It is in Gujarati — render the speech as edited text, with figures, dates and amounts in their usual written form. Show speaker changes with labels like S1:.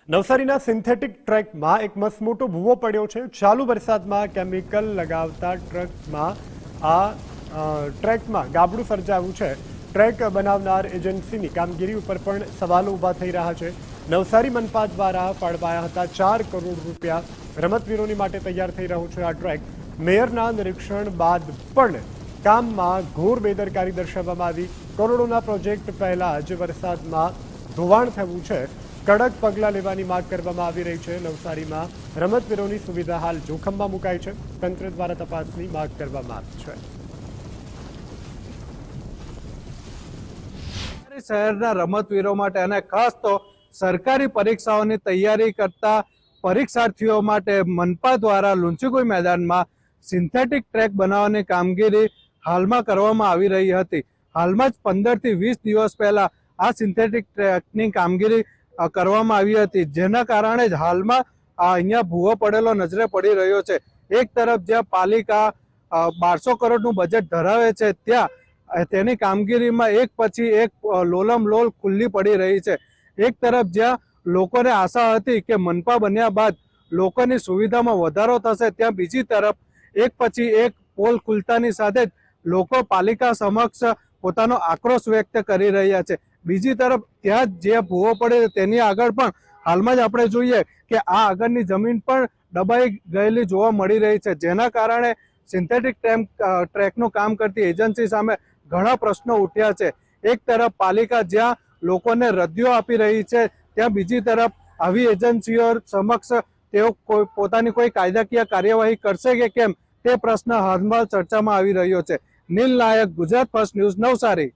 S1: નવસારીના સિન્થેટિક ટ્રેકમાં એક મસમોટો ભૂવો પડ્યો છે। ચાલુ વરસાદમાં કેમિકલ લગાવતા ટ્રકમાં ટ્રેકમાં ગાબડું સર્જાયું છે। ટ્રેક બનાવનાર એજન્સીની કામગીરી ઉપર પણ સવાલો ઊભા થઈ રહ્યા છે। નવસારી મનપા દ્વારા ફાળવાયા હતા 4 કરોડ રૂપિયા। રમતવીરોની માટે તૈયાર થઈ રહ્યો છે આ ટ્રેક। મેયરના નિરીક્ષણ બાદ પણ કામમાં ઘોર બેદરકારી દર્શાવવામાં આવી। કરોડોના પ્રોજેક્ટ પહેલા જ વરસાદમાં ધોવાણ થયું છે। કડક પગલાં લેવાની માંગ કરવામાં આવી રહી છે। નવસારીમાં રમતવીરોની સુવિધા હાલ જોખમમાં મુકાઈ છે। તંત્ર દ્વારા તપાસની માંગ કરવામાં આવી છે।
S2: શહેરના રમતવીરો માટે અને ખાસ તો સરકારી પરીક્ષાઓની તૈયારી કરતા પરીક્ષાર્થીઓ માટે મનપા દ્વારા લુંચીકુઈ મેદાનમાં સિન્થેટિક ટ્રેક બનાવવાની કામગીરી હાલમાં કરવામાં આવી રહી હતી। હાલમાં જ 15 થી 20 દિવસ પહેલા આ સિન્થેટિક ટ્રેકની કામગીરી કરવામાં આવી હતી, જેના કારણે જ હાલમાં અહીંયા ભૂવો પડેલો નજરે પડી રહ્યો છે। એક તરફ જ્યાં પાલિકા 1200 કરોડનું બજેટ ધરાવે છે, ત્યાં તેની કામગીરીમાં એક પછી એક લોલમ લોલ ખુલ્લી પડી રહી છે। એક તરફ જ્યાં લોકોને આશા હતી કે મનપા બન્યા બાદ લોકોની સુવિધામાં વધારો થશે, ત્યાં બીજી તરફ એક પછી એક પોલ ખુલતાની સાથે જ લોકો પાલિકા સમક્ષ પોતાનો આક્રોશ વ્યક્ત કરી રહ્યા છે। બીજી તરફ ત્યાં જે ભૂવો પડે તેની આગળ પણ હાલમાં જ આપણે જોઈએ કે આ આગળની જમીન પણ દબાઈ ગયેલી જોવા મળી રહી છે, જેના કારણે સિન્થેટિક ટ્રેકનું કામ કરતી એજન્સી સામે ઘણા પ્રશ્નો ઉઠ્યા છે। એક તરફ પાલિકા જ્યાં લોકોને રદિયો આપી રહી છે, ત્યાં બીજી તરફ આવી એજન્સીઓ સમક્ષ તેઓ પોતાની કોઈ કાયદાકીય કાર્યવાહી કરશે કે કેમ તે પ્રશ્ન હાલમાં ચર્ચામાં આવી રહ્યો છે। નીલ નાયક, ગુજરાત ફર્સ્ટ ન્યૂઝ, નવસારી।